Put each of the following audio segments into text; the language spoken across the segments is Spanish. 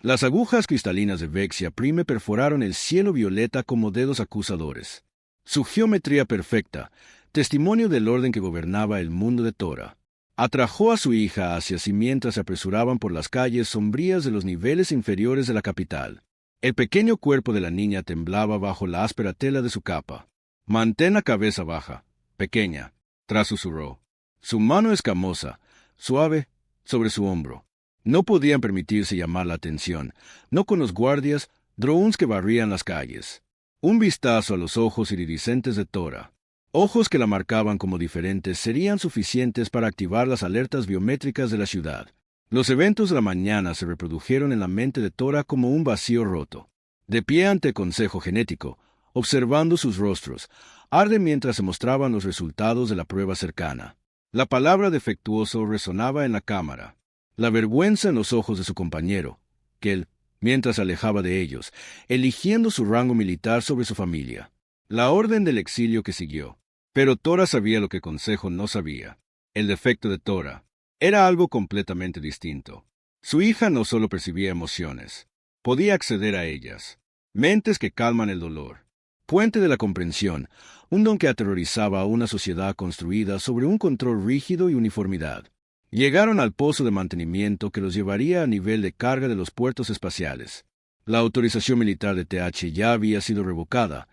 Las agujas cristalinas de Vexia Prime perforaron el cielo violeta como dedos acusadores. Su geometría perfecta, testimonio del orden que gobernaba el mundo de Tora, atrajo a su hija hacia sí mientras se apresuraban por las calles sombrías de los niveles inferiores de la capital. El pequeño cuerpo de la niña temblaba bajo la áspera tela de su capa. «Mantén la cabeza baja, pequeña», Tra susurró. Su mano escamosa, suave, sobre su hombro. No podían permitirse llamar la atención, no con los guardias, drones que barrían las calles. Un vistazo a los ojos iridiscentes de Tora. Ojos que la marcaban como diferentes serían suficientes para activar las alertas biométricas de la ciudad. Los eventos de la mañana se reprodujeron en la mente de Tora como un vacío roto. De pie ante el consejo genético, observando sus rostros, arde mientras se mostraban los resultados de la prueba cercana. La palabra defectuoso resonaba en la cámara. La vergüenza en los ojos de su compañero, que él, mientras se alejaba de ellos, eligiendo su rango militar sobre su familia. La orden del exilio que siguió. Pero Tora sabía lo que el consejo no sabía. El defecto de Tora era algo completamente distinto. Su hija no solo percibía emociones, podía acceder a ellas. Mentes que calman el dolor. Puente de la comprensión, un don que aterrorizaba a una sociedad construida sobre un control rígido y uniformidad. Llegaron al pozo de mantenimiento que los llevaría a nivel de carga de los puertos espaciales. La autorización militar de TH ya había sido revocada,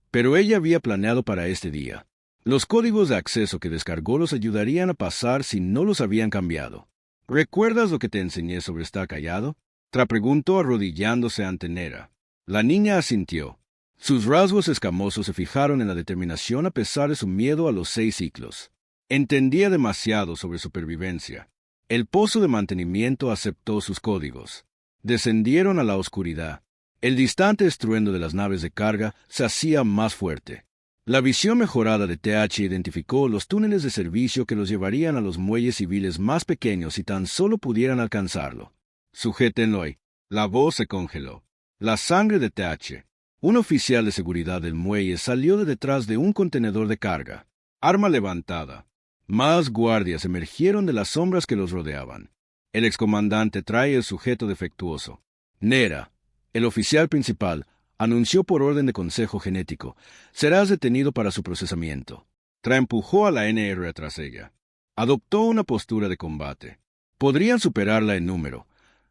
pero ella había planeado para este día. Los códigos de acceso que descargó los ayudarían a pasar si no los habían cambiado. ¿Recuerdas lo que te enseñé sobre estar callado? Tra preguntó arrodillándose ante Nera. La niña asintió. Sus rasgos escamosos se fijaron en la determinación a pesar de su miedo a los 6 ciclos. Entendía demasiado sobre supervivencia. El pozo de mantenimiento aceptó sus códigos. Descendieron a la oscuridad. El distante estruendo de las naves de carga se hacía más fuerte. La visión mejorada de TH identificó los túneles de servicio que los llevarían a los muelles civiles más pequeños si tan solo pudieran alcanzarlo. «Sujétenlo ahí». La voz se congeló. La sangre de TH. Un oficial de seguridad del muelle salió de detrás de un contenedor de carga. Arma levantada. Más guardias emergieron de las sombras que los rodeaban. El excomandante trae el sujeto defectuoso. Nera, el oficial principal, anunció por orden de consejo genético, serás detenido para su procesamiento. Tra empujó a la NR tras ella. Adoptó una postura de combate. Podrían superarla en número,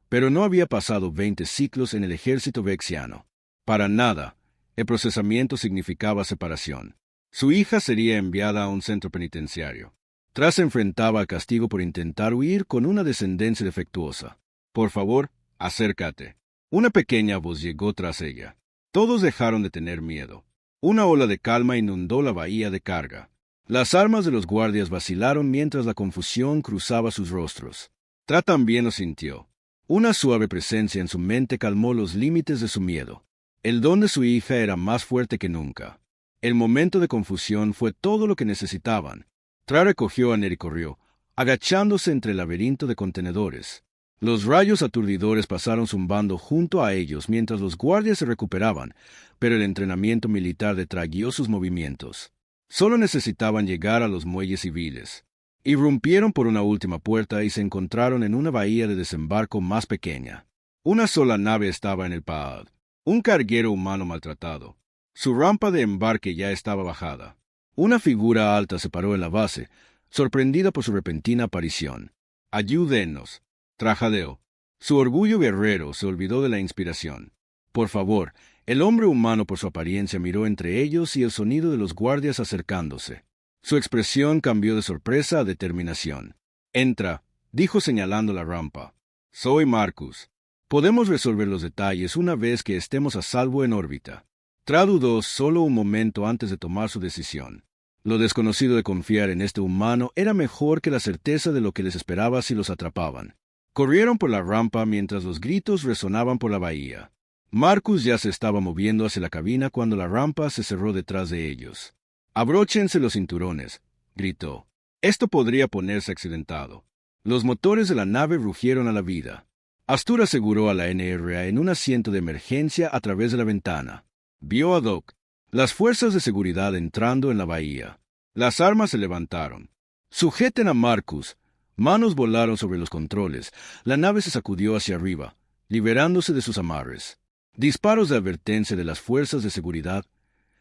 pero no había pasado 20 ciclos en el ejército vexiano. Para nada, el procesamiento significaba separación. Su hija sería enviada a un centro penitenciario. Tra se enfrentaba al castigo por intentar huir con una descendencia defectuosa. «Por favor, acércate». Una pequeña voz llegó tras ella. Todos dejaron de tener miedo. Una ola de calma inundó la bahía de carga. Las armas de los guardias vacilaron mientras la confusión cruzaba sus rostros. Tra también lo sintió. Una suave presencia en su mente calmó los límites de su miedo. El don de su hija era más fuerte que nunca. El momento de confusión fue todo lo que necesitaban. Tra recogió a Ner y corrió, agachándose entre el laberinto de contenedores. Los rayos aturdidores pasaron zumbando junto a ellos mientras los guardias se recuperaban, pero el entrenamiento militar de Tra guió sus movimientos. Solo necesitaban llegar a los muelles civiles. Irrumpieron por una última puerta y se encontraron en una bahía de desembarco más pequeña. Una sola nave estaba en el PAAD, un carguero humano maltratado. Su rampa de embarque ya estaba bajada. Una figura alta se paró en la base, sorprendida por su repentina aparición. «Ayúdennos», trajadeó. Su orgullo guerrero se olvidó de la inspiración. «Por favor». El hombre humano por su apariencia miró entre ellos y el sonido de los guardias acercándose. Su expresión cambió de sorpresa a determinación. «Entra», dijo señalando la rampa. «Soy Marcus. Podemos resolver los detalles una vez que estemos a salvo en órbita». Tra dudó solo un momento antes de tomar su decisión. Lo desconocido de confiar en este humano era mejor que la certeza de lo que les esperaba si los atrapaban. Corrieron por la rampa mientras los gritos resonaban por la bahía. Marcus ya se estaba moviendo hacia la cabina cuando la rampa se cerró detrás de ellos. «Abróchense los cinturones», gritó. Esto podría ponerse accidentado. Los motores de la nave rugieron a la vida. Astur aseguró a la NRA en un asiento de emergencia a través de la ventana. Vio a Doc, las fuerzas de seguridad entrando en la bahía. Las armas se levantaron. «Sujeten a Marcus». Manos volaron sobre los controles. La nave se sacudió hacia arriba, liberándose de sus amarres. Disparos de advertencia de las fuerzas de seguridad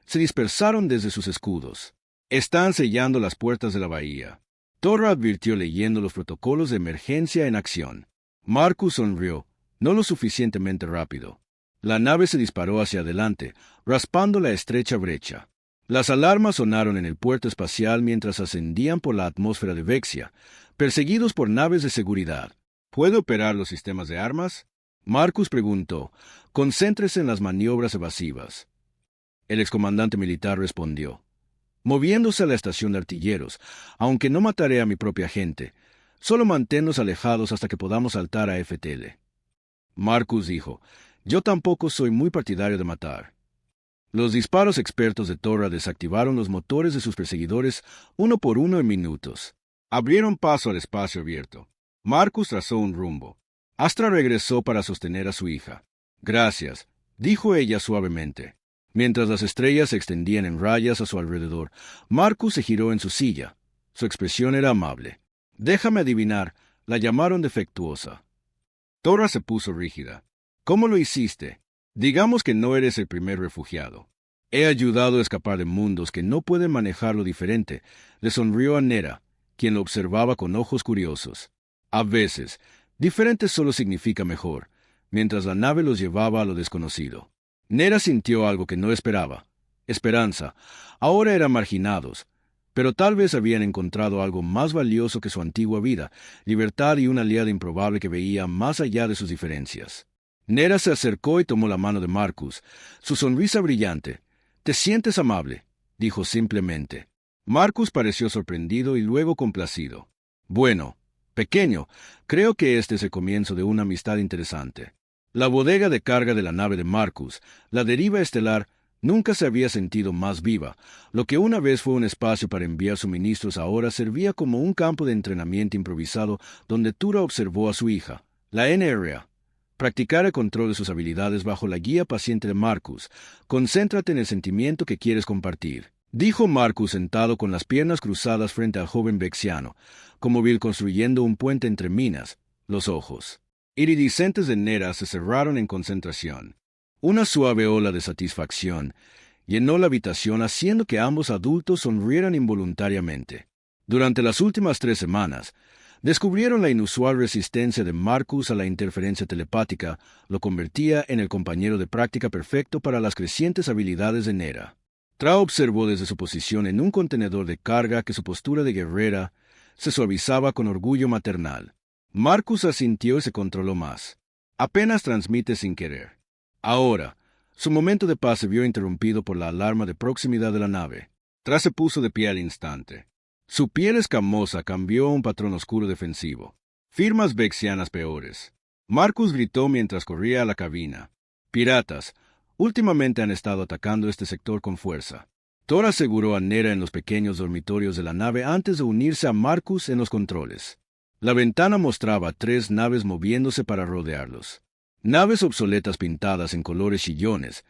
se dispersaron desde sus escudos. Están sellando las puertas de la bahía. Torra advirtió leyendo los protocolos de emergencia en acción. Marcus sonrió, no lo suficientemente rápido. La nave se disparó hacia adelante, raspando la estrecha brecha. Las alarmas sonaron en el puerto espacial mientras ascendían por la atmósfera de Vexia, perseguidos por naves de seguridad. ¿Puede operar los sistemas de armas? Marcus preguntó. Concéntrese en las maniobras evasivas. El excomandante militar respondió. Moviéndose a la estación de artilleros, aunque no mataré a mi propia gente, solo manténnos alejados hasta que podamos saltar a FTL. Marcus dijo, yo tampoco soy muy partidario de matar. Los disparos expertos de Torra desactivaron los motores de sus perseguidores uno por uno en minutos. Abrieron paso al espacio abierto. Marcus trazó un rumbo. Astra regresó para sostener a su hija. Gracias, dijo ella suavemente. Mientras las estrellas se extendían en rayas a su alrededor, Marcus se giró en su silla. Su expresión era amable. Déjame adivinar, la llamaron defectuosa. Torra se puso rígida. ¿Cómo lo hiciste? Digamos que no eres el primer refugiado. He ayudado a escapar de mundos que no pueden manejar lo diferente, le sonrió a Nera, quien lo observaba con ojos curiosos. A veces, diferente solo significa mejor, mientras la nave los llevaba a lo desconocido. Nera sintió algo que no esperaba. Esperanza. Ahora eran marginados, pero tal vez habían encontrado algo más valioso que su antigua vida, libertad y una aliada improbable que veía más allá de sus diferencias. Nera se acercó y tomó la mano de Marcus, su sonrisa brillante. «Te sientes amable», dijo simplemente. Marcus pareció sorprendido y luego complacido. «Bueno, pequeño, creo que este es el comienzo de una amistad interesante». La bodega de carga de la nave de Marcus, la deriva estelar, nunca se había sentido más viva. Lo que una vez fue un espacio para enviar suministros ahora servía como un campo de entrenamiento improvisado donde Tura observó a su hija, la NRA. Practicar el control de sus habilidades bajo la guía paciente de Marcus. Concéntrate en el sentimiento que quieres compartir, dijo Marcus sentado con las piernas cruzadas frente al joven vexiano, como Bill construyendo un puente entre minas, los ojos iridiscentes de Nera se cerraron en concentración. Una suave ola de satisfacción llenó la habitación haciendo que ambos adultos sonrieran involuntariamente. Durante las últimas 3 semanas, descubrieron la inusual resistencia de Marcus a la interferencia telepática, lo convertía en el compañero de práctica perfecto para las crecientes habilidades de Nera. Tra observó desde su posición en un contenedor de carga que su postura de guerrera se suavizaba con orgullo maternal. Marcus asintió y se controló más. Apenas transmite sin querer. Ahora, su momento de paz se vio interrumpido por la alarma de proximidad de la nave. Tra se puso de pie al instante. Su piel escamosa cambió a un patrón oscuro defensivo. Firmas vexianas peores. Marcus gritó mientras corría a la cabina. Piratas. Últimamente han estado atacando este sector con fuerza. Tora aseguró a Nera en los pequeños dormitorios de la nave antes de unirse a Marcus en los controles. La ventana mostraba 3 naves moviéndose para rodearlos. Naves obsoletas pintadas en colores chillones,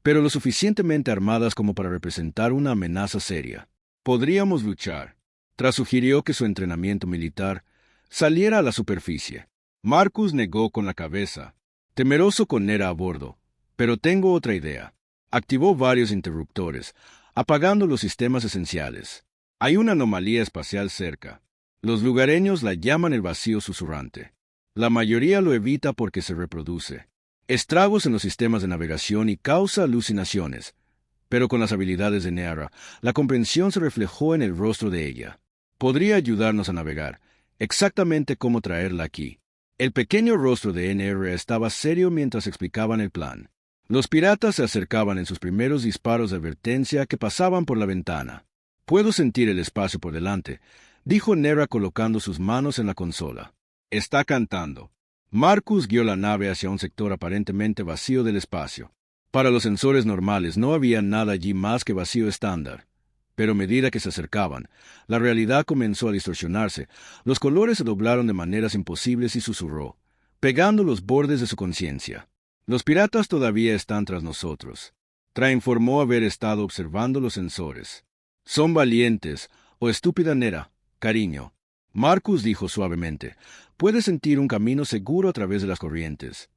pero lo suficientemente armadas como para representar una amenaza seria. Podríamos luchar. Tra sugirió que su entrenamiento militar saliera a la superficie. Marcus negó con la cabeza, temeroso con Nera a bordo. Pero tengo otra idea. Activó varios interruptores, apagando los sistemas esenciales. Hay una anomalía espacial cerca. Los lugareños la llaman el vacío susurrante. La mayoría lo evita porque se reproduce. Estragos en los sistemas de navegación y causa alucinaciones. Pero con las habilidades de Nera, la comprensión se reflejó en el rostro de ella. Podría ayudarnos a navegar, exactamente cómo traerla aquí. El pequeño rostro de NR estaba serio mientras explicaban el plan. Los piratas se acercaban en sus primeros disparos de advertencia que pasaban por la ventana. Puedo sentir el espacio por delante, dijo Nera colocando sus manos en la consola. Está cantando. Marcus guió la nave hacia un sector aparentemente vacío del espacio. Para los sensores normales no había nada allí más que vacío estándar. Pero a medida que se acercaban, la realidad comenzó a distorsionarse. Los colores se doblaron de maneras imposibles y susurró, pegando los bordes de su conciencia. Los piratas todavía están tras nosotros. Tra informó haber estado observando los sensores. Son valientes, o estúpida Nera, cariño. Marcus dijo suavemente, puedes sentir un camino seguro a través de las corrientes.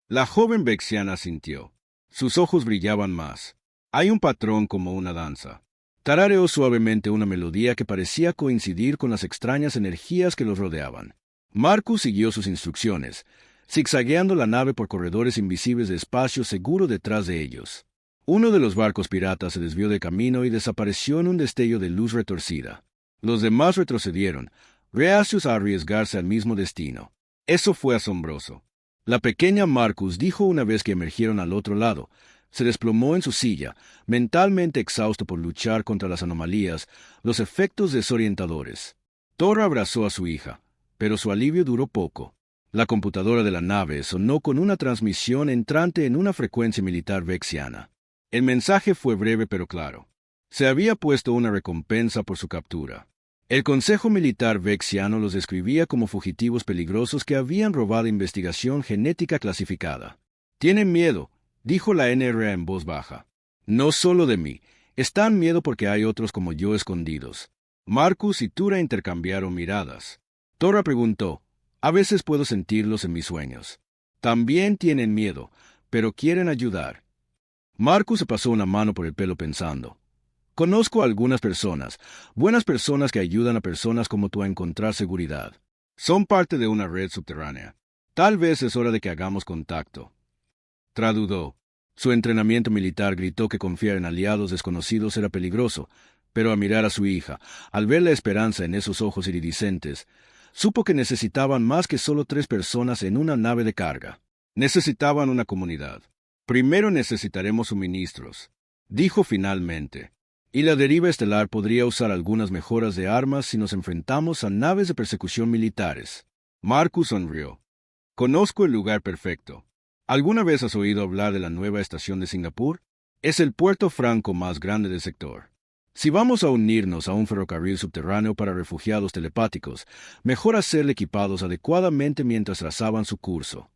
La joven vexiana sintió. Sus ojos brillaban más. Hay un patrón como una danza. Tarareó suavemente una melodía que parecía coincidir con las extrañas energías que los rodeaban. Marcus siguió sus instrucciones, zigzagueando la nave por corredores invisibles de espacio seguro detrás de ellos. Uno de los barcos piratas se desvió de camino y desapareció en un destello de luz retorcida. Los demás retrocedieron, reacios a arriesgarse al mismo destino. Eso fue asombroso. La pequeña Marcus dijo una vez que emergieron al otro lado. Se desplomó en su silla, mentalmente exhausto por luchar contra las anomalías, los efectos desorientadores. Thor abrazó a su hija, pero su alivio duró poco. La computadora de la nave sonó con una transmisión entrante en una frecuencia militar vexiana. El mensaje fue breve pero claro. Se había puesto una recompensa por su captura. El Consejo Militar vexiano los describía como fugitivos peligrosos que habían robado investigación genética clasificada. «Tienen miedo», dijo la NRA en voz baja. «No solo de mí. Están miedo porque hay otros como yo escondidos». Marcus y Tura intercambiaron miradas. Tora preguntó, «A veces puedo sentirlos en mis sueños». «También tienen miedo, pero quieren ayudar». Marcus se pasó una mano por el pelo pensando. «Conozco a algunas personas, buenas personas que ayudan a personas como tú a encontrar seguridad. Son parte de una red subterránea. Tal vez es hora de que hagamos contacto». Tradudó. Su entrenamiento militar gritó que confiar en aliados desconocidos era peligroso, pero al mirar a su hija, al ver la esperanza en esos ojos iridiscentes, supo que necesitaban más que solo 3 personas en una nave de carga. Necesitaban una comunidad. «Primero necesitaremos suministros», dijo finalmente. «Y la deriva estelar podría usar algunas mejoras de armas si nos enfrentamos a naves de persecución militares». Marcus sonrió. «Conozco el lugar perfecto. ¿Alguna vez has oído hablar de la nueva estación de Singapur? Es el puerto franco más grande del sector. Si vamos a unirnos a un ferrocarril subterráneo para refugiados telepáticos, mejor hacerle equipados adecuadamente mientras trazaban su curso».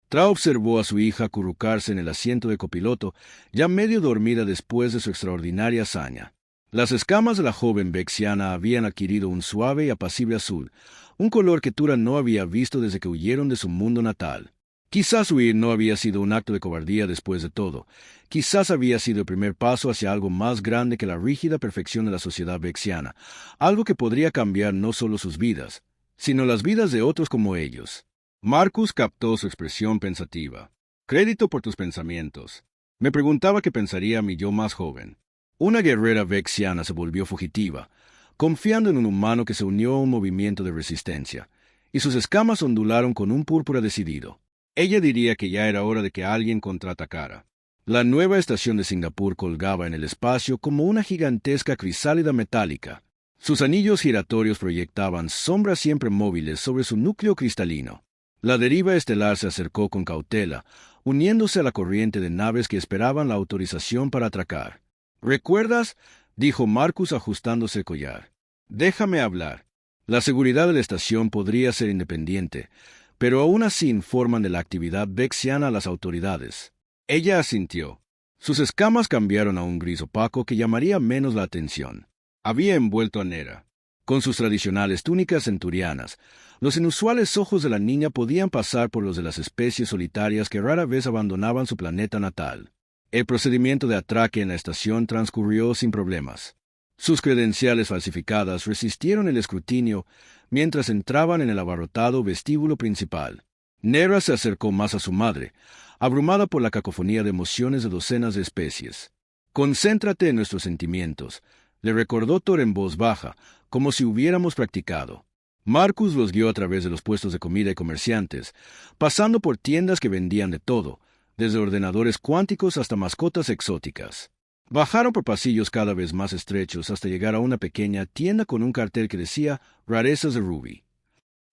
Tra observó a su hija acurrucarse en el asiento de copiloto, ya medio dormida después de su extraordinaria hazaña. Las escamas de la joven vexiana habían adquirido un suave y apacible azul, un color que Tura no había visto desde que huyeron de su mundo natal. Quizás huir no había sido un acto de cobardía después de todo. Quizás había sido el primer paso hacia algo más grande que la rígida perfección de la sociedad vexiana, algo que podría cambiar no solo sus vidas, sino las vidas de otros como ellos. Marcus captó su expresión pensativa. «Crédito por tus pensamientos. Me preguntaba qué pensaría mi yo más joven». Una guerrera vexiana se volvió fugitiva, confiando en un humano que se unió a un movimiento de resistencia, y sus escamas ondularon con un púrpura decidido. Ella diría que ya era hora de que alguien contraatacara. La nueva estación de Singapur colgaba en el espacio como una gigantesca crisálida metálica. Sus anillos giratorios proyectaban sombras siempre móviles sobre su núcleo cristalino. La deriva estelar se acercó con cautela, uniéndose a la corriente de naves que esperaban la autorización para atracar. «¿Recuerdas?», dijo Marcus ajustándose el collar. «Déjame hablar. La seguridad de la estación podría ser independiente, pero aún así informan de la actividad vexiana a las autoridades». Ella asintió. Sus escamas cambiaron a un gris opaco que llamaría menos la atención. Había envuelto a Nera. Con sus tradicionales túnicas centurianas, los inusuales ojos de la niña podían pasar por los de las especies solitarias que rara vez abandonaban su planeta natal. El procedimiento de atraque en la estación transcurrió sin problemas. Sus credenciales falsificadas resistieron el escrutinio mientras entraban en el abarrotado vestíbulo principal. Nera se acercó más a su madre, abrumada por la cacofonía de emociones de docenas de especies. «Concéntrate en nuestros sentimientos», le recordó Thor en voz baja, como si hubiéramos practicado. Marcus los guió a través de los puestos de comida y comerciantes, pasando por tiendas que vendían de todo, desde ordenadores cuánticos hasta mascotas exóticas. Bajaron por pasillos cada vez más estrechos hasta llegar a una pequeña tienda con un cartel que decía «Rarezas de Ruby».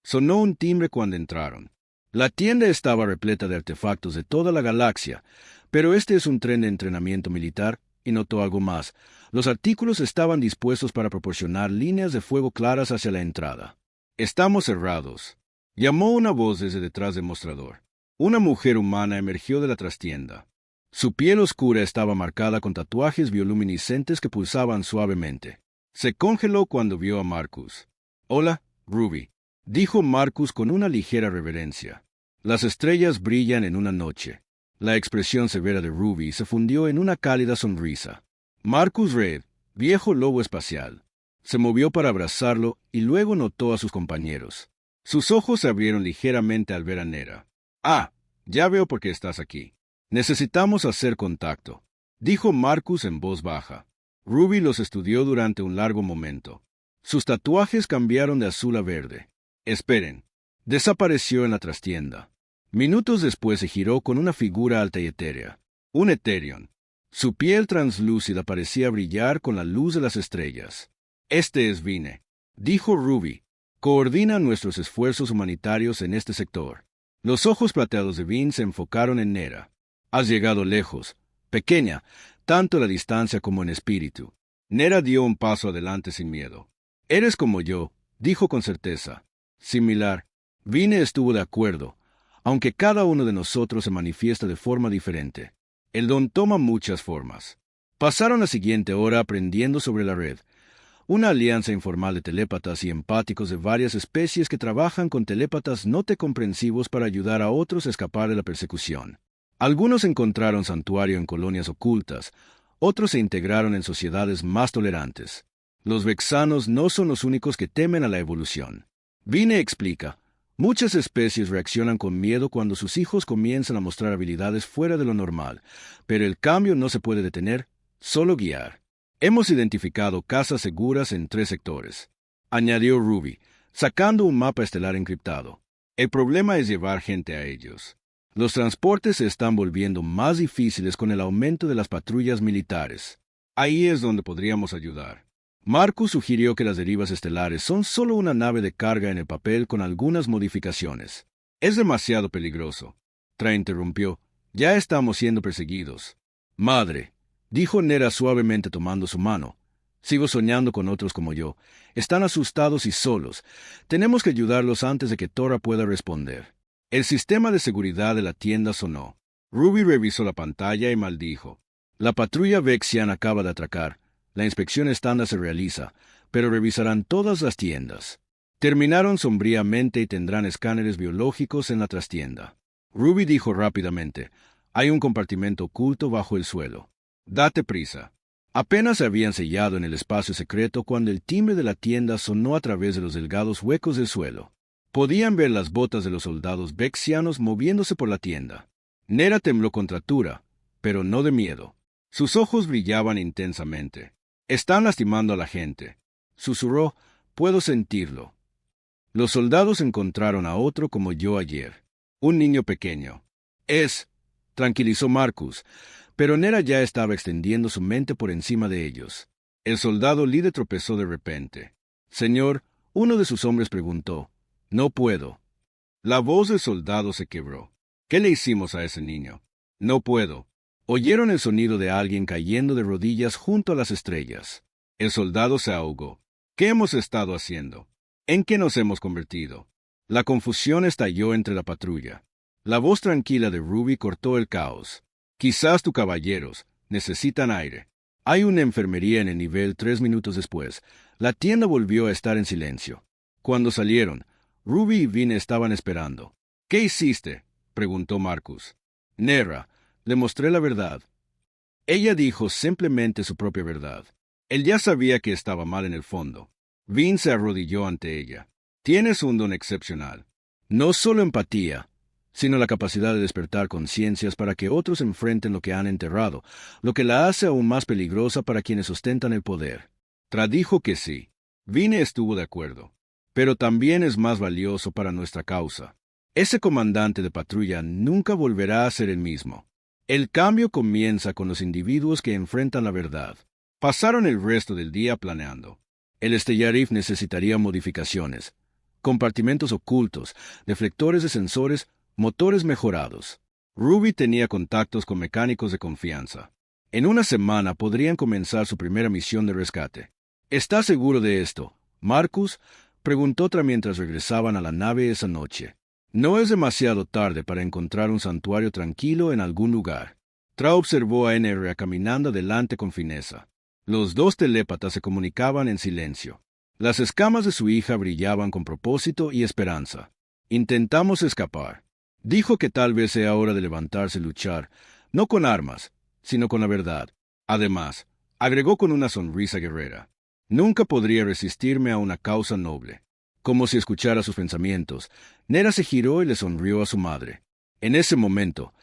Sonó un timbre cuando entraron. La tienda estaba repleta de artefactos de toda la galaxia, pero este es un tren de entrenamiento militar, y notó algo más. Los artículos estaban dispuestos para proporcionar líneas de fuego claras hacia la entrada. «Estamos cerrados», llamó una voz desde detrás del mostrador. Una mujer humana emergió de la trastienda. Su piel oscura estaba marcada con tatuajes bioluminiscentes que pulsaban suavemente. Se congeló cuando vio a Marcus. «Hola, Ruby», dijo Marcus con una ligera reverencia. Las estrellas brillan en una noche. La expresión severa de Ruby se fundió en una cálida sonrisa. Marcus Red, viejo lobo espacial, se movió para abrazarlo y luego notó a sus compañeros. Sus ojos se abrieron ligeramente al ver a Nera. «Ah, ya veo por qué estás aquí. Necesitamos hacer contacto», dijo Marcus en voz baja. Ruby los estudió durante un largo momento. Sus tatuajes cambiaron de azul a verde. «Esperen». Desapareció en la trastienda. Minutos después se giró con una figura alta y etérea. Un Ethereon. Su piel translúcida parecía brillar con la luz de las estrellas. «Este es Vine», dijo Ruby. «Coordina nuestros esfuerzos humanitarios en este sector». Los ojos plateados de Vine se enfocaron en Nera. «Has llegado lejos. Pequeña, tanto a la distancia como en espíritu». Nera dio un paso adelante sin miedo. «Eres como yo», dijo con certeza. «Similar». Vine estuvo de acuerdo, aunque cada uno de nosotros se manifiesta de forma diferente. El don toma muchas formas. Pasaron la siguiente hora aprendiendo sobre la red, una alianza informal de telépatas y empáticos de varias especies que trabajan con telépatas no te comprensivos para ayudar a otros a escapar de la persecución. Algunos encontraron santuario en colonias ocultas, otros se integraron en sociedades más tolerantes. Los vexanos no son los únicos que temen a la evolución. Vine explica. Muchas especies reaccionan con miedo cuando sus hijos comienzan a mostrar habilidades fuera de lo normal, pero el cambio no se puede detener, solo guiar. Hemos identificado casas seguras en 3 sectores, añadió Ruby, sacando un mapa estelar encriptado. El problema es llevar gente a ellos. Los transportes se están volviendo más difíciles con el aumento de las patrullas militares. Ahí es donde podríamos ayudar. Marcus sugirió que las derivas estelares son solo una nave de carga en el papel con algunas modificaciones. «Es demasiado peligroso», Tra interrumpió. «Ya estamos siendo perseguidos». «Madre», dijo Nera suavemente tomando su mano. «Sigo soñando con otros como yo. Están asustados y solos. Tenemos que ayudarlos antes de que Tora pueda responder». El sistema de seguridad de la tienda sonó. Ruby revisó la pantalla y maldijo. «La patrulla Vexian acaba de atracar. La inspección estándar se realiza, pero revisarán todas las tiendas. Terminaron sombríamente y tendrán escáneres biológicos en la trastienda». Ruby dijo rápidamente, «Hay un compartimento oculto bajo el suelo. Date prisa». Apenas se habían sellado en el espacio secreto cuando el timbre de la tienda sonó a través de los delgados huecos del suelo. Podían ver las botas de los soldados vexianos moviéndose por la tienda. Nera tembló contra Tura, pero no de miedo. Sus ojos brillaban intensamente. «Están lastimando a la gente», susurró. «Puedo sentirlo». Los soldados encontraron a otro como yo ayer, un niño pequeño. Tranquilizó Marcus, pero Nera ya estaba extendiendo su mente por encima de ellos. El soldado líder tropezó de repente. «Señor», uno de sus hombres preguntó. «No puedo». La voz del soldado se quebró. «¿Qué le hicimos a ese niño?» «No puedo». Oyeron el sonido de alguien cayendo de rodillas junto a las estrellas. El soldado se ahogó. «¿Qué hemos estado haciendo? ¿En qué nos hemos convertido?» La confusión estalló entre la patrulla. La voz tranquila de Ruby cortó el caos. «Quizás tus caballeros necesitan aire. Hay una enfermería en el nivel 3 minutos después». La tienda volvió a estar en silencio. Cuando salieron, Ruby y Vine estaban esperando. «¿Qué hiciste?», preguntó Marcus. «Nera, le mostré la verdad». Ella dijo simplemente su propia verdad. Él ya sabía que estaba mal en el fondo. Vin se arrodilló ante ella. «Tienes un don excepcional. No solo empatía, sino la capacidad de despertar conciencias para que otros enfrenten lo que han enterrado, lo que la hace aún más peligrosa para quienes ostentan el poder». Tra dijo que sí. Vine estuvo de acuerdo. «Pero también es más valioso para nuestra causa. Ese comandante de patrulla nunca volverá a ser el mismo». El cambio comienza con los individuos que enfrentan la verdad. Pasaron el resto del día planeando. El Stellarif necesitaría modificaciones, compartimentos ocultos, deflectores de sensores, motores mejorados. Ruby tenía contactos con mecánicos de confianza. En una semana podrían comenzar su primera misión de rescate. «¿Estás seguro de esto, Marcus?», preguntó Tra mientras regresaban a la nave esa noche. «No es demasiado tarde para encontrar un santuario tranquilo en algún lugar». Tra observó a NR caminando adelante con fineza. Los 2 telépatas se comunicaban en silencio. Las escamas de su hija brillaban con propósito y esperanza. «Intentamos escapar», Dijo que tal vez sea hora de levantarse y luchar, no con armas, sino con la verdad. Además, agregó con una sonrisa guerrera, nunca podría resistirme a una causa noble. Como si escuchara sus pensamientos, Nera se giró y le sonrió a su madre. En ese momento,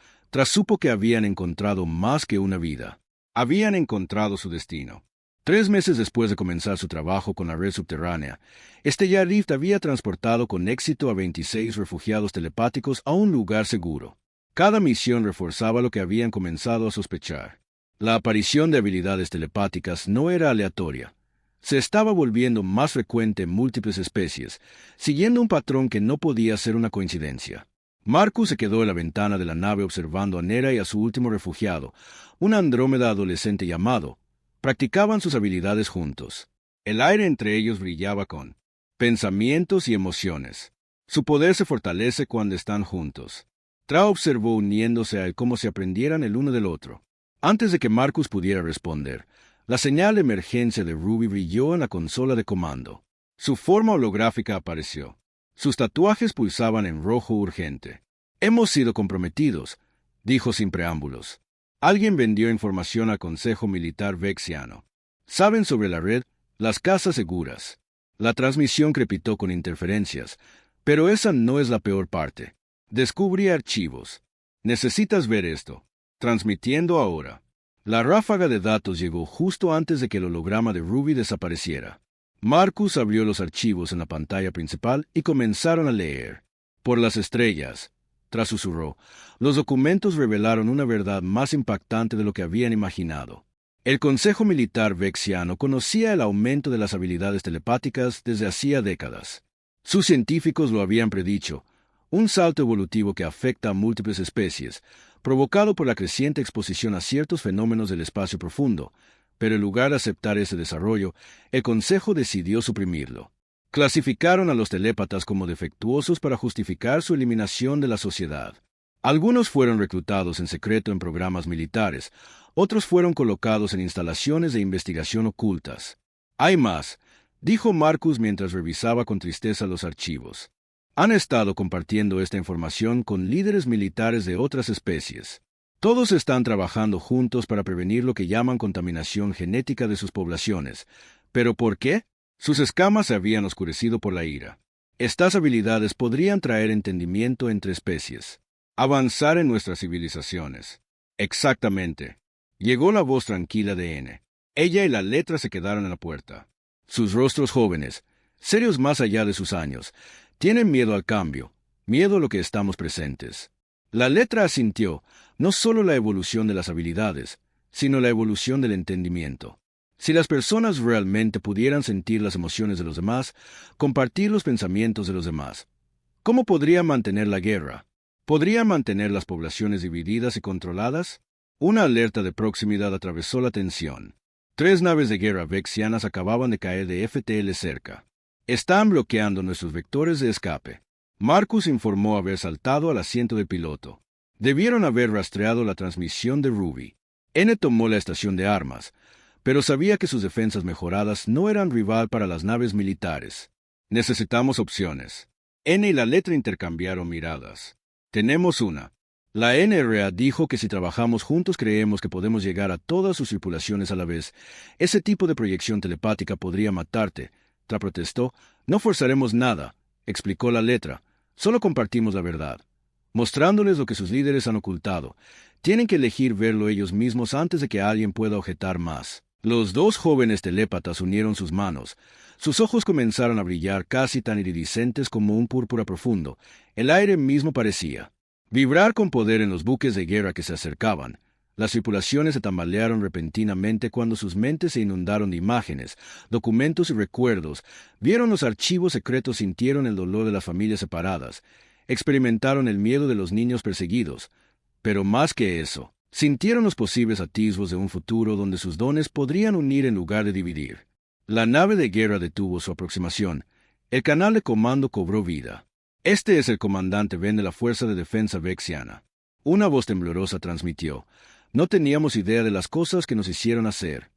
supo que habían encontrado más que una vida. Habían encontrado su destino. 3 meses después de comenzar su trabajo con la red subterránea, Stellar Rift había transportado con éxito a 26 refugiados telepáticos a un lugar seguro. Cada misión reforzaba lo que habían comenzado a sospechar. La aparición de habilidades telepáticas no era aleatoria. Se estaba volviendo más frecuente en múltiples especies, siguiendo un patrón que no podía ser una coincidencia. Marcus se quedó en la ventana de la nave observando a Nera y a su último refugiado, un andrómeda adolescente llamado. Practicaban sus habilidades juntos. El aire entre ellos brillaba con pensamientos y emociones. Su poder se fortalece cuando están juntos. Tra observó uniéndose a él como si aprendieran el uno del otro. Antes de que Marcus pudiera responder, la señal de emergencia de Ruby brilló en la consola de comando. Su forma holográfica apareció. Sus tatuajes pulsaban en rojo urgente. «Hemos sido comprometidos», dijo sin preámbulos. Alguien vendió información al Consejo Militar Vexiano. Saben sobre la red, las casas seguras. La transmisión crepitó con interferencias, pero esa no es la peor parte. Descubrí archivos. Necesitas ver esto. Transmitiendo ahora. La ráfaga de datos llegó justo antes de que el holograma de Ruby desapareciera. Marcus abrió los archivos en la pantalla principal y comenzaron a leer. Por las estrellas, Tra susurró, los documentos revelaron una verdad más impactante de lo que habían imaginado. El Consejo Militar Vexiano conocía el aumento de las habilidades telepáticas desde hacía décadas. Sus científicos lo habían predicho, un salto evolutivo que afecta a múltiples especies, provocado por la creciente exposición a ciertos fenómenos del espacio profundo, pero en lugar de aceptar ese desarrollo, el Consejo decidió suprimirlo. Clasificaron a los telépatas como defectuosos para justificar su eliminación de la sociedad. Algunos fueron reclutados en secreto en programas militares, otros fueron colocados en instalaciones de investigación ocultas. Hay más, dijo Marcus mientras revisaba con tristeza los archivos. Han estado compartiendo esta información con líderes militares de otras especies. Todos están trabajando juntos para prevenir lo que llaman contaminación genética de sus poblaciones. ¿Pero por qué? Sus escamas se habían oscurecido por la ira. Estas habilidades podrían traer entendimiento entre especies. Avanzar en nuestras civilizaciones. Exactamente. Llegó la voz tranquila de N. Ella y la letra se quedaron en la puerta. Sus rostros jóvenes, serios más allá de sus años, tienen miedo al cambio, miedo a lo que estamos presentes. La letra asintió, no solo la evolución de las habilidades, sino la evolución del entendimiento. Si las personas realmente pudieran sentir las emociones de los demás, compartir los pensamientos de los demás, ¿cómo podrían mantener la guerra? ¿Podrían mantener las poblaciones divididas y controladas? Una alerta de proximidad atravesó la tensión. 3 naves de guerra vexianas acababan de caer de FTL cerca. Están bloqueando nuestros vectores de escape. Marcus informó haber saltado al asiento del piloto. Debieron haber rastreado la transmisión de Ruby. N tomó la estación de armas, pero sabía que sus defensas mejoradas no eran rival para las naves militares. Necesitamos opciones. N y la letra intercambiaron miradas. Tenemos una. La NRA dijo que si trabajamos juntos creemos que podemos llegar a todas sus tripulaciones a la vez. Ese tipo de proyección telepática podría matarte. Tra protestó. No forzaremos nada, explicó la letra. Solo compartimos la verdad, mostrándoles lo que sus líderes han ocultado. Tienen que elegir verlo ellos mismos antes de que alguien pueda objetar más. Los 2 jóvenes telépatas unieron sus manos. Sus ojos comenzaron a brillar casi tan iridiscentes como un púrpura profundo. El aire mismo parecía vibrar con poder en los buques de guerra que se acercaban. Las tripulaciones se tambalearon repentinamente cuando sus mentes se inundaron de imágenes, documentos y recuerdos. Vieron los archivos secretos, sintieron el dolor de las familias separadas, experimentaron el miedo de los niños perseguidos. Pero más que eso, sintieron los posibles atisbos de un futuro donde sus dones podrían unir en lugar de dividir. La nave de guerra detuvo su aproximación. El canal de comando cobró vida. Este es el comandante Ben de la Fuerza de Defensa Vexiana. Una voz temblorosa transmitió. No teníamos idea de las cosas que nos hicieron hacer.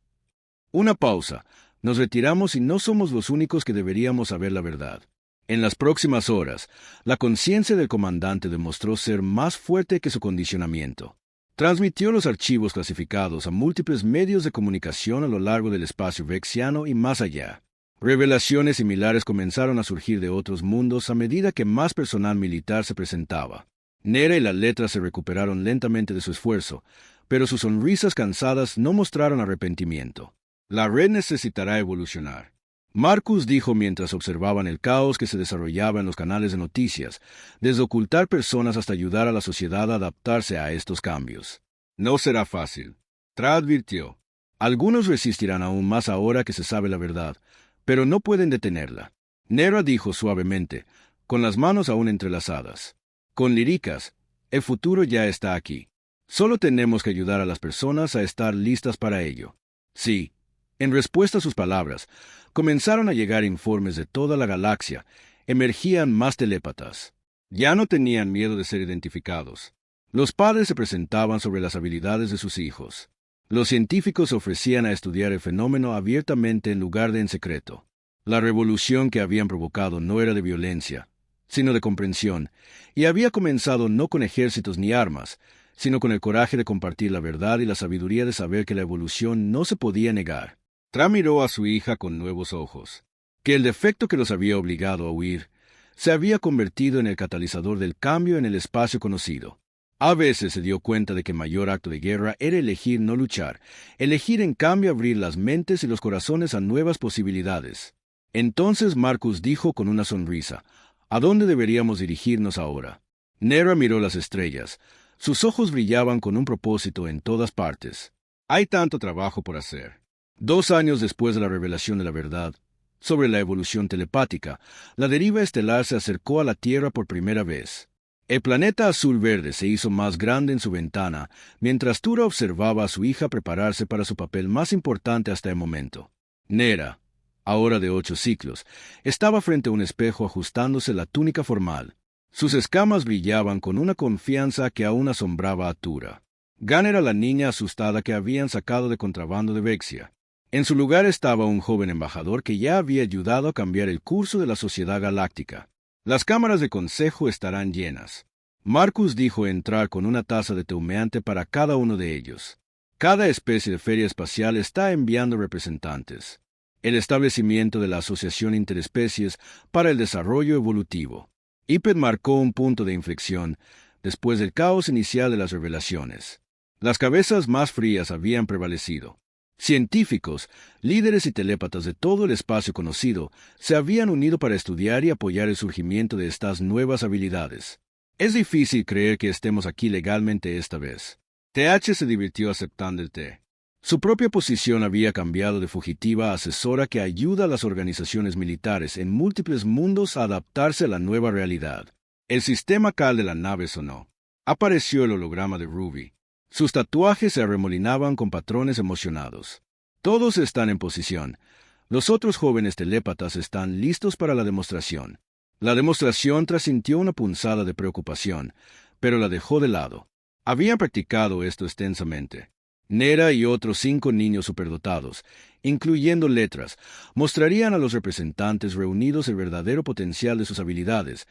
Una pausa. Nos retiramos y no somos los únicos que deberíamos saber la verdad. En las próximas horas, la conciencia del comandante demostró ser más fuerte que su condicionamiento. Transmitió los archivos clasificados a múltiples medios de comunicación a lo largo del espacio vexiano y más allá. Revelaciones similares comenzaron a surgir de otros mundos a medida que más personal militar se presentaba. Nera y la letra se recuperaron lentamente de su esfuerzo, pero sus sonrisas cansadas no mostraron arrepentimiento. La red necesitará evolucionar. Marcus dijo mientras observaban el caos que se desarrollaba en los canales de noticias, desde ocultar personas hasta ayudar a la sociedad a adaptarse a estos cambios. No será fácil. Tra advirtió. Algunos resistirán aún más ahora que se sabe la verdad, pero no pueden detenerla. Nera dijo suavemente, con las manos aún entrelazadas. Con líricas, el futuro ya está aquí. Solo tenemos que ayudar a las personas a estar listas para ello. Sí. En respuesta a sus palabras, comenzaron a llegar informes de toda la galaxia. Emergían más telépatas. Ya no tenían miedo de ser identificados. Los padres se presentaban sobre las habilidades de sus hijos. Los científicos se ofrecían a estudiar el fenómeno abiertamente en lugar de en secreto. La revolución que habían provocado no era de violencia, sino de comprensión, y había comenzado no con ejércitos ni armas, sino con el coraje de compartir la verdad y la sabiduría de saber que la evolución no se podía negar. Tra miró a su hija con nuevos ojos, que el defecto que los había obligado a huir se había convertido en el catalizador del cambio en el espacio conocido. A veces se dio cuenta de que el mayor acto de guerra era elegir no luchar, elegir en cambio abrir las mentes y los corazones a nuevas posibilidades. Entonces Marcus dijo con una sonrisa, ¿a dónde deberíamos dirigirnos ahora? Nera miró las estrellas. Sus ojos brillaban con un propósito en todas partes. Hay tanto trabajo por hacer. 2 años después de la revelación de la verdad sobre la evolución telepática, la deriva estelar se acercó a la Tierra por primera vez. El planeta azul-verde se hizo más grande en su ventana, mientras Tura observaba a su hija prepararse para su papel más importante hasta el momento. Nera, ahora de 8 ciclos, estaba frente a un espejo ajustándose la túnica formal. Sus escamas brillaban con una confianza que aún asombraba a Tura. Gan era la niña asustada que habían sacado de contrabando de Vexia. En su lugar estaba un joven embajador que ya había ayudado a cambiar el curso de la sociedad galáctica. Las cámaras de consejo estarán llenas. Marcus dijo entrar con una taza de té humeante para cada uno de ellos. Cada especie de feria espacial está enviando representantes. El establecimiento de la Asociación Interespecies para el Desarrollo Evolutivo. Iped marcó un punto de inflexión después del caos inicial de las revelaciones. Las cabezas más frías habían prevalecido. Científicos, líderes y telépatas de todo el espacio conocido se habían unido para estudiar y apoyar el surgimiento de estas nuevas habilidades. Es difícil creer que estemos aquí legalmente esta vez. TH se divirtió aceptando el té. Su propia posición había cambiado de fugitiva a asesora que ayuda a las organizaciones militares en múltiples mundos a adaptarse a la nueva realidad. El sistema CAL de la nave sonó. Apareció el holograma de Ruby. Sus tatuajes se arremolinaban con patrones emocionados. Todos están en posición. Los otros jóvenes telépatas están listos para la demostración. La demostración trasintió una punzada de preocupación, pero la dejó de lado. Habían practicado esto extensamente. Nera y otros 5 niños superdotados, incluyendo letras, mostrarían a los representantes reunidos el verdadero potencial de sus habilidades,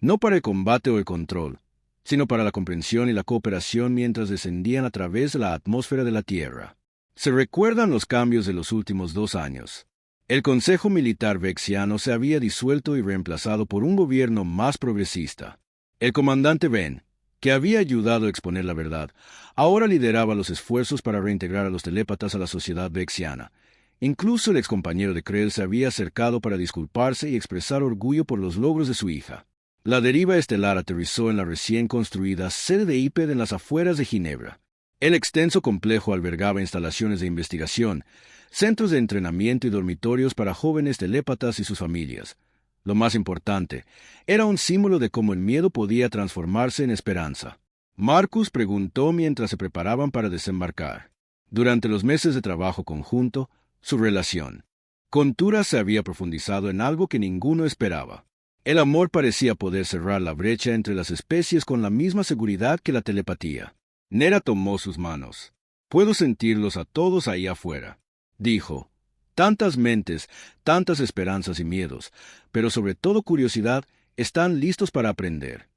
no para el combate o el control, sino para la comprensión y la cooperación mientras descendían a través de la atmósfera de la Tierra. Se recuerdan los cambios de los últimos 2 años. El Consejo Militar Vexiano se había disuelto y reemplazado por un gobierno más progresista. El comandante Ben, que había ayudado a exponer la verdad, ahora lideraba los esfuerzos para reintegrar a los telépatas a la sociedad vexiana. Incluso el excompañero de Krell se había acercado para disculparse y expresar orgullo por los logros de su hija. La deriva estelar aterrizó en la recién construida sede de Iped en las afueras de Ginebra. El extenso complejo albergaba instalaciones de investigación, centros de entrenamiento y dormitorios para jóvenes telépatas y sus familias. Lo más importante, era un símbolo de cómo el miedo podía transformarse en esperanza. Marcus preguntó mientras se preparaban para desembarcar. Durante los meses de trabajo conjunto, su relación con Tura se había profundizado en algo que ninguno esperaba. El amor parecía poder cerrar la brecha entre las especies con la misma seguridad que la telepatía. Nera tomó sus manos. «Puedo sentirlos a todos ahí afuera», dijo, Tantas mentes, tantas esperanzas y miedos, pero sobre todo curiosidad, están listos para aprender.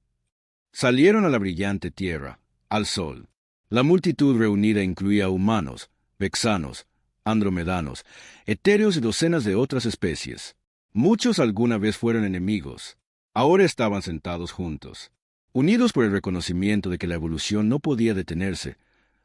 Salieron a la brillante tierra, al sol. La multitud reunida incluía humanos, vexanos, andromedanos, etéreos y docenas de otras especies. Muchos alguna vez fueron enemigos. Ahora estaban sentados juntos, unidos por el reconocimiento de que la evolución no podía detenerse,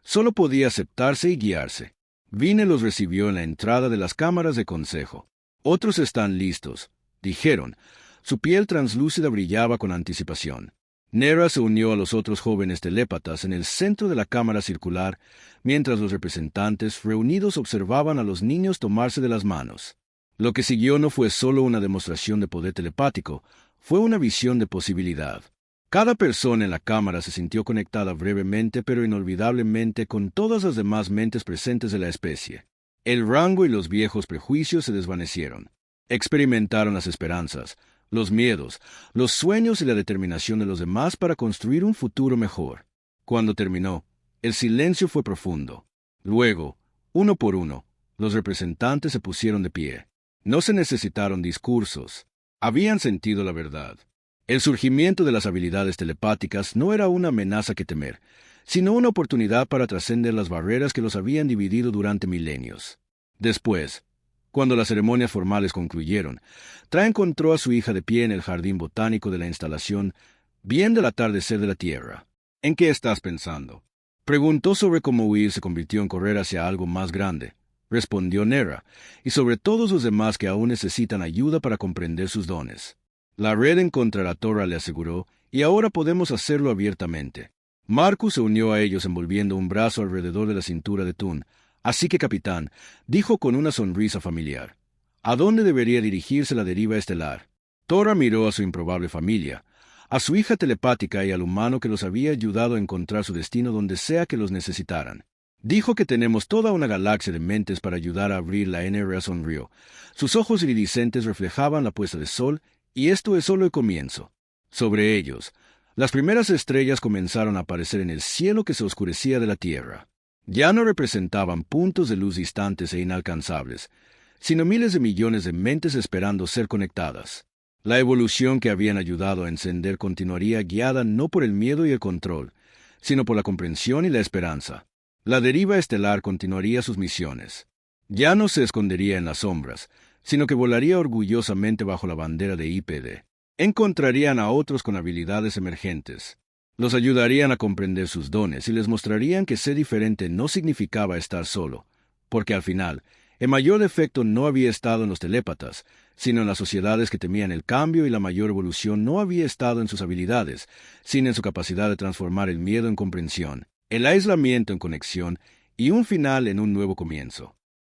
solo podía aceptarse y guiarse. Vine los recibió en la entrada de las cámaras de consejo. Otros están listos, dijeron. Su piel translúcida brillaba con anticipación. Nera se unió a los otros jóvenes telépatas en el centro de la cámara circular, mientras los representantes reunidos observaban a los niños tomarse de las manos. Lo que siguió no fue solo una demostración de poder telepático, fue una visión de posibilidad. Cada persona en la cámara se sintió conectada brevemente pero inolvidablemente con todas las demás mentes presentes de la especie. El rango y los viejos prejuicios se desvanecieron. Experimentaron las esperanzas, los miedos, los sueños y la determinación de los demás para construir un futuro mejor. Cuando terminó, el silencio fue profundo. Luego, uno por uno, los representantes se pusieron de pie. No se necesitaron discursos. Habían sentido la verdad. El surgimiento de las habilidades telepáticas no era una amenaza que temer, sino una oportunidad para trascender las barreras que los habían dividido durante milenios. Después, cuando las ceremonias formales concluyeron, Tra encontró a su hija de pie en el jardín botánico de la instalación, viendo el atardecer de la Tierra. ¿En qué estás pensando? Preguntó sobre cómo huir se convirtió en correr hacia algo más grande. Respondió Nera, y sobre todos los demás que aún necesitan ayuda para comprender sus dones. La red encontrará Torra, le aseguró, y ahora podemos hacerlo abiertamente. Marcus se unió a ellos envolviendo un brazo alrededor de la cintura de Tun. Así que, capitán, dijo con una sonrisa familiar, ¿a dónde debería dirigirse la deriva estelar? Torra miró a su improbable familia, a su hija telepática y al humano que los había ayudado a encontrar su destino donde sea que los necesitaran. Dijo que tenemos toda una galaxia de mentes para ayudar a abrir la NRA. Sonrió. Sus ojos iridiscentes reflejaban la puesta de sol, y esto es solo el comienzo. Sobre ellos, las primeras estrellas comenzaron a aparecer en el cielo que se oscurecía de la Tierra. Ya no representaban puntos de luz distantes e inalcanzables, sino miles de millones de mentes esperando ser conectadas. La evolución que habían ayudado a encender continuaría guiada no por el miedo y el control, sino por la comprensión y la esperanza. La deriva estelar continuaría sus misiones. Ya no se escondería en las sombras, sino que volaría orgullosamente bajo la bandera de IPD. Encontrarían a otros con habilidades emergentes. Los ayudarían a comprender sus dones y les mostrarían que ser diferente no significaba estar solo, porque al final, el mayor defecto no había estado en los telépatas, sino en las sociedades que temían el cambio, y la mayor evolución no había estado en sus habilidades, sino en su capacidad de transformar el miedo en comprensión, el aislamiento en conexión y un final en un nuevo comienzo.